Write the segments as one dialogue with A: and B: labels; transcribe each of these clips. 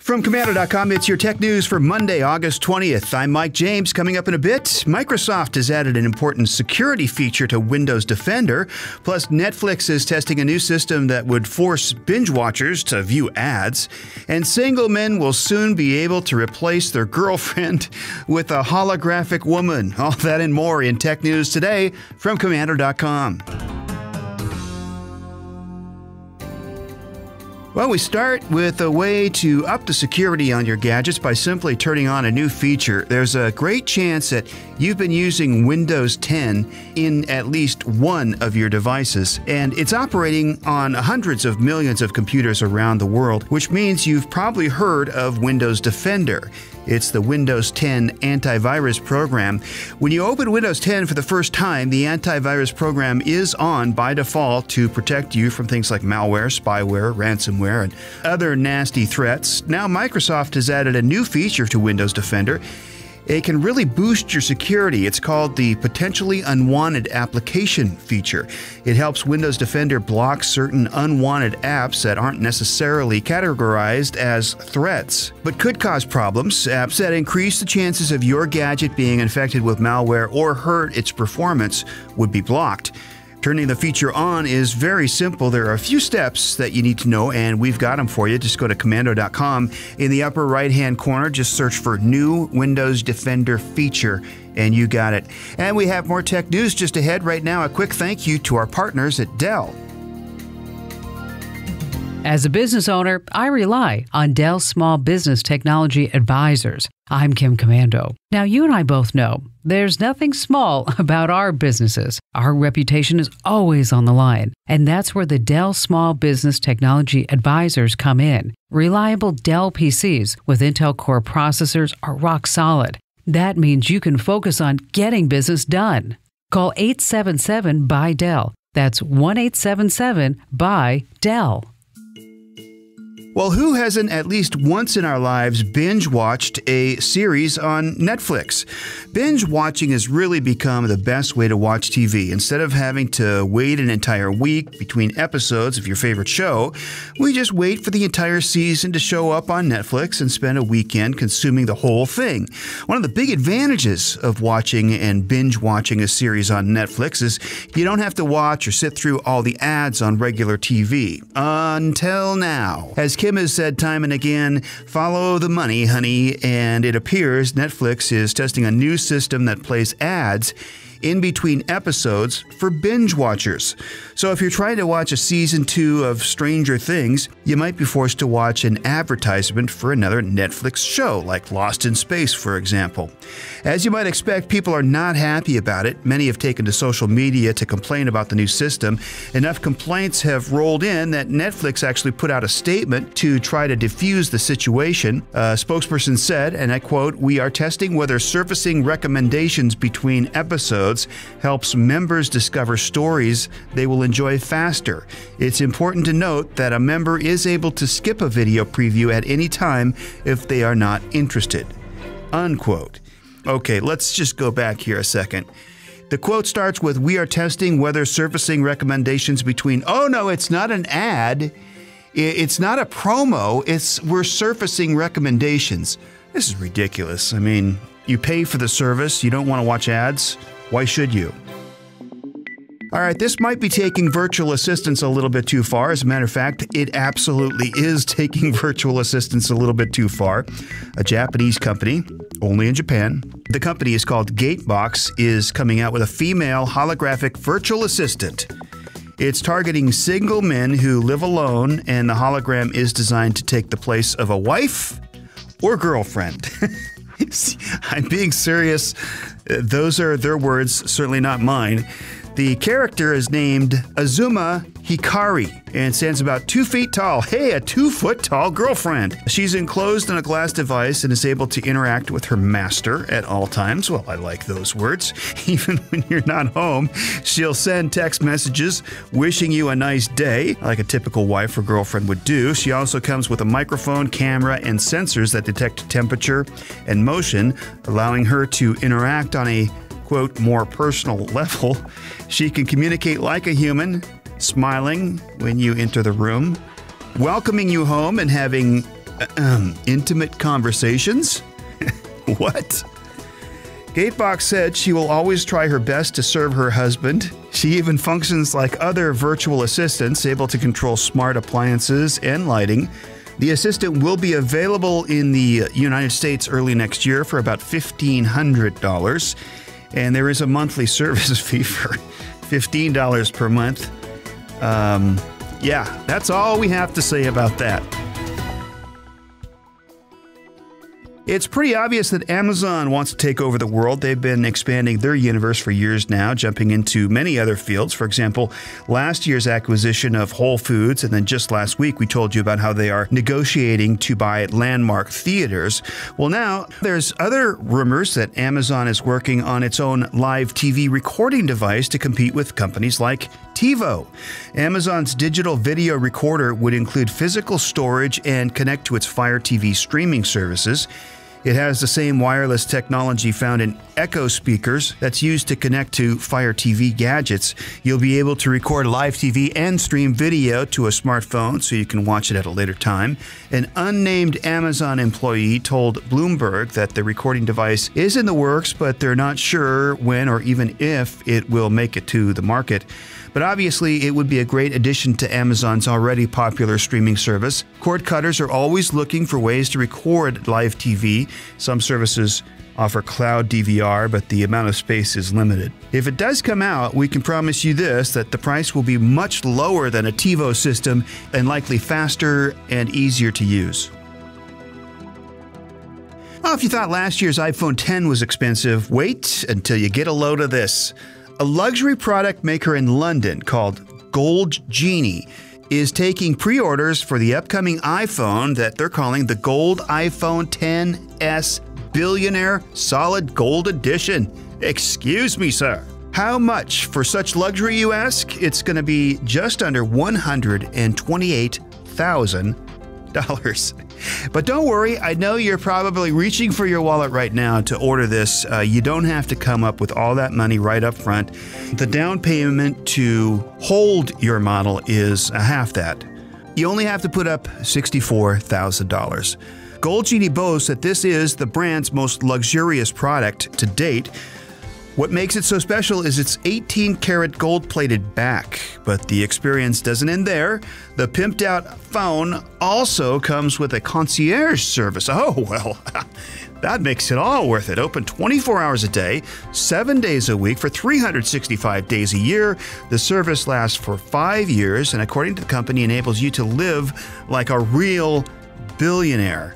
A: From Commando.com, it's your tech news for Monday, August 20th. I'm Mike James. Coming up in a bit, Microsoft has added an important security feature to Windows Defender. Plus, Netflix is testing a new system that would force binge watchers to view ads. And single men will soon be able to replace their girlfriend with a holographic woman. All that and more in tech news today from Commando.com. Well, we start with a way to up the security on your gadgets by simply turning on a new feature. There's a great chance that you've been using Windows 10 in at least one of your devices, and it's operating on hundreds of millions of computers around the world, which means you've probably heard of Windows Defender. It's the Windows 10 antivirus program. When you open Windows 10 for the first time, the antivirus program is on by default to protect you from things like malware, spyware, ransomware, and other nasty threats. Now, Microsoft has added a new feature to Windows Defender. It can really boost your security. It's called the Potentially Unwanted Application feature. It helps Windows Defender block certain unwanted apps that aren't necessarily categorized as threats, but could cause problems. Apps that increase the chances of your gadget being infected with malware or hurt its performance would be blocked. Turning the feature on is very simple. There are a few steps that you need to know, and we've got them for you. Just go to Commando.com. In the upper right-hand corner, just search for New Windows Defender Feature, and you got it. And we have more tech news just ahead. Right now, a quick thank you to our partners at Dell.
B: As a business owner, I rely on Dell Small Business Technology Advisors. I'm Kim Commando. Now, you and I both know there's nothing small about our businesses. Our reputation is always on the line, and that's where the Dell Small Business Technology Advisors come in. Reliable Dell PCs with Intel Core processors are rock solid. That means you can focus on getting business done. Call 877-BUY-DELL. That's 1-877-BUY-DELL.
A: Well, who hasn't at least once in our lives binge-watched a series on Netflix? Binge-watching has really become the best way to watch TV. Instead of having to wait an entire week between episodes of your favorite show, we just wait for the entire season to show up on Netflix and spend a weekend consuming the whole thing. One of the big advantages of watching and binge-watching a series on Netflix is you don't have to watch or sit through all the ads on regular TV. Until now. As Kim has said time and again, follow the money, honey, and it appears Netflix is testing a new system that plays ads in between episodes for binge watchers. So if you're trying to watch a season 2 of Stranger Things, you might be forced to watch an advertisement for another Netflix show, like Lost in Space, for example. As you might expect, people are not happy about it. Many have taken to social media to complain about the new system. Enough complaints have rolled in that Netflix actually put out a statement to try to diffuse the situation. A spokesperson said, and I quote, "We are testing whether surfacing recommendations between episodes helps members discover stories they will enjoy faster. It's important to note that a member is able to skip a video preview at any time if they are not interested." Unquote. Okay, let's just go back here a second. The quote starts with, "We are testing whether surfacing recommendations between..." Oh no, it's not an ad. It's not a promo. We're surfacing recommendations. This is ridiculous. I mean, you pay for the service. You don't want to watch ads. Why should you? All right, this might be taking virtual assistants a little bit too far. As a matter of fact, it absolutely is taking virtual assistants a little bit too far. A Japanese company, only in Japan, the company is called Gatebox, is coming out with a female holographic virtual assistant. It's targeting single men who live alone, and the hologram is designed to take the place of a wife or girlfriend. I'm being serious. Those are their words, certainly not mine. The character is named Azuma Hikari and stands about 2 feet tall. Hey, a 2-foot-tall girlfriend. She's enclosed in a glass device and is able to interact with her master at all times. Well, I like those words. Even when you're not home, she'll send text messages wishing you a nice day, like a typical wife or girlfriend would do. She also comes with a microphone, camera, and sensors that detect temperature and motion, allowing her to interact on a quote, more personal level. She can communicate like a human, smiling when you enter the room, welcoming you home and having intimate conversations? What? Gatebox said she will always try her best to serve her husband. She even functions like other virtual assistants, able to control smart appliances and lighting. The assistant will be available in the United States early next year for about $1,500. And there is a monthly service fee for $15 per month. Yeah, that's all we have to say about that. It's pretty obvious that Amazon wants to take over the world. They've been expanding their universe for years now, jumping into many other fields. For example, last year's acquisition of Whole Foods, and then just last week we told you about how they are negotiating to buy Landmark Theaters. Well, now there's other rumors that Amazon is working on its own live TV recording device to compete with companies like TiVo. Amazon's digital video recorder would include physical storage and connect to its Fire TV streaming services. It has the same wireless technology found in Echo speakers that's used to connect to Fire TV gadgets. You'll be able to record live TV and stream video to a smartphone so you can watch it at a later time. An unnamed Amazon employee told Bloomberg that the recording device is in the works, but they're not sure when or even if it will make it to the market. But obviously, it would be a great addition to Amazon's already popular streaming service. Cord cutters are always looking for ways to record live TV. Some services offer cloud DVR, but the amount of space is limited. If it does come out, we can promise you this, that the price will be much lower than a TiVo system and likely faster and easier to use. Well, if you thought last year's iPhone X was expensive, wait until you get a load of this. A luxury product maker in London called Gold Genie is taking pre-orders for the upcoming iPhone that they're calling the Gold iPhone XS Billionaire Solid Gold Edition. Excuse me, sir. How much for such luxury, you ask? It's going to be just under $128,000. But don't worry, I know you're probably reaching for your wallet right now to order this. You don't have to come up with all that money right up front. The down payment to hold your model is half that. You only have to put up $64,000. Gold Genie boasts that this is the brand's most luxurious product to date. What makes it so special is its 18-karat gold-plated back. But the experience doesn't end there. The pimped-out phone also comes with a concierge service. Oh, well, that makes it all worth it. Open 24 hours a day, 7 days a week for 365 days a year. The service lasts for 5 years and, according to the company, enables you to live like a real billionaire.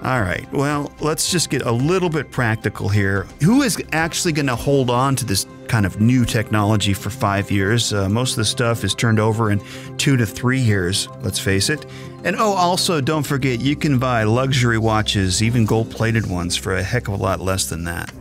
A: All right, well, let's just get a little bit practical here. Who is actually going to hold on to this kind of new technology for 5 years? Most of the stuff is turned over in 2 to 3 years, let's face it. And also don't forget, you can buy luxury watches, even gold-plated ones, for a heck of a lot less than that.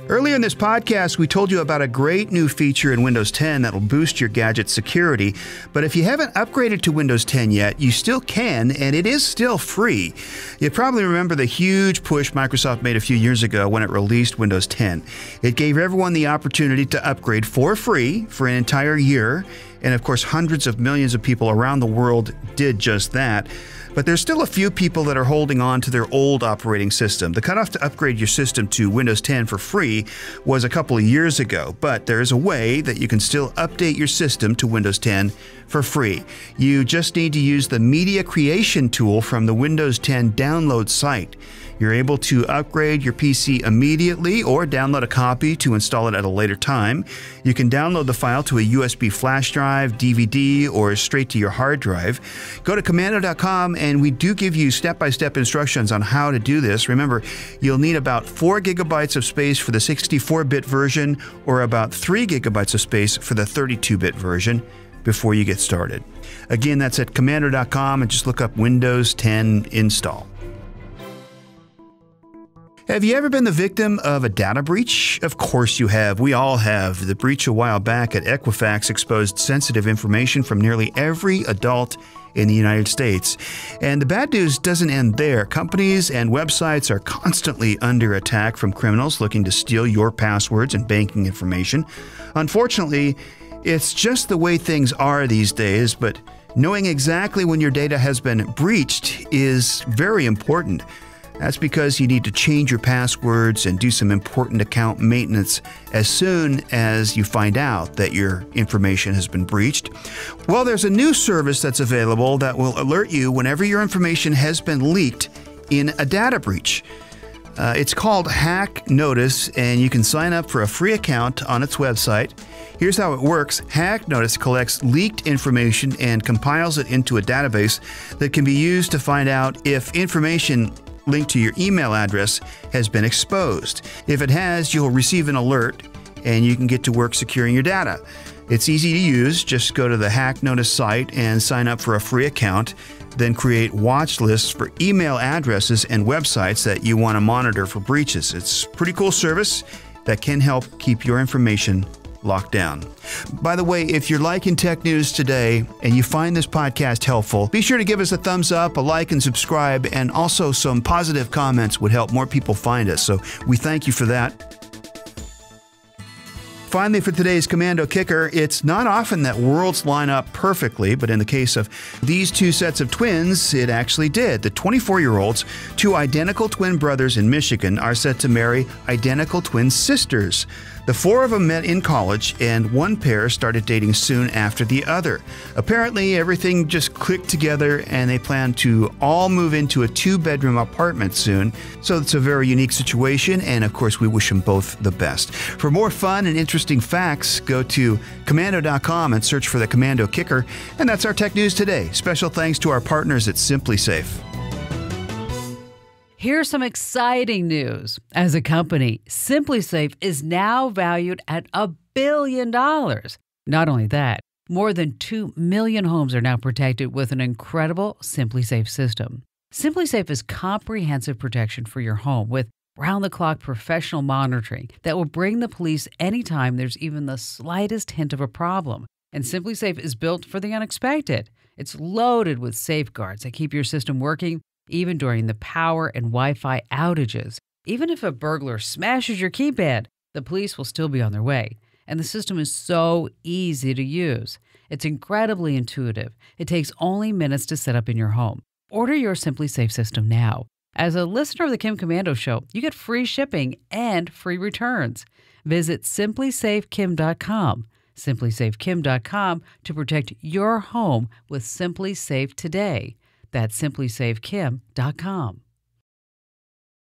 A: Earlier in this podcast, we told you about a great new feature in Windows 10 that will boost your gadget's security. But if you haven't upgraded to Windows 10 yet, you still can, and it is still free. You probably remember the huge push Microsoft made a few years ago when it released Windows 10. It gave everyone the opportunity to upgrade for free for an entire year. And of course, hundreds of millions of people around the world did just that. But there's still a few people that are holding on to their old operating system. The cutoff to upgrade your system to Windows 10 for free was a couple of years ago, but there is a way that you can still update your system to Windows 10 for free. You just need to use the media creation tool from the Windows 10 download site. You're able to upgrade your PC immediately or download a copy to install it at a later time. You can download the file to a USB flash drive, DVD, or straight to your hard drive. Go to commando.com and we do give you step-by-step instructions on how to do this. Remember, you'll need about 4 gigabytes of space for the 64-bit version or about 3 gigabytes of space for the 32-bit version before you get started. Again, that's at commando.com and just look up Windows 10 install. Have you ever been the victim of a data breach? Of course you have. We all have. The breach a while back at Equifax exposed sensitive information from nearly every adult in the United States. And the bad news doesn't end there. Companies and websites are constantly under attack from criminals looking to steal your passwords and banking information. Unfortunately, it's just the way things are these days, but Knowing exactly when your data has been breached is very important. That's because you need to change your passwords and do some important account maintenance as soon as you find out that your information has been breached. Well, there's a new service that's available that will alert you whenever your information has been leaked in a data breach. It's called Hack Notice, and you can sign up for a free account on its website. Here's how it works. Hack Notice collects leaked information and compiles it into a database that can be used to find out if information linked to your email address has been exposed. If it has, you'll receive an alert and you can get to work securing your data. It's easy to use. Just go to the Hack Notice site and sign up for a free account. Then create watch lists for email addresses and websites that you want to monitor for breaches. It's a pretty cool service that can help keep your information locked down. By the way, if you're liking Tech News Today and you find this podcast helpful, be sure to give us a thumbs up, a like, and subscribe, and also some positive comments would help more people find us. So we thank you for that. Finally, for today's Commando Kicker, it's not often that worlds line up perfectly, but in the case of these two sets of twins, it actually did. The 24-year-olds, two identical twin brothers in Michigan, are set to marry identical twin sisters. The four of them met in college, and one pair started dating soon after the other. Apparently, everything just clicked together, and they plan to all move into a two-bedroom apartment soon. So it's a very unique situation, and of course, we wish them both the best. For more fun and interesting facts, go to Commando.com and search for the Commando Kicker. And that's our Tech News Today. Special thanks to our partners at SimpliSafe.
B: Here's some exciting news. As a company, SimpliSafe is now valued at $1 billion. Not only that, more than 2 million homes are now protected with an incredible SimpliSafe system. SimpliSafe is comprehensive protection for your home with round-the-clock professional monitoring that will bring the police anytime there's even the slightest hint of a problem. And SimpliSafe is built for the unexpected. It's loaded with safeguards that keep your system working even during the power and Wi-Fi outages. Even if a burglar smashes your keypad, the police will still be on their way. And the system is so easy to use. It's incredibly intuitive. It takes only minutes to set up in your home. Order your SimpliSafe system now. As a listener of the Kim Commando Show, you get free shipping and free returns. Visit simplysafekim.com. simplysafekim.com to protect your home with SimpliSafe today. That's simplysafekim.com.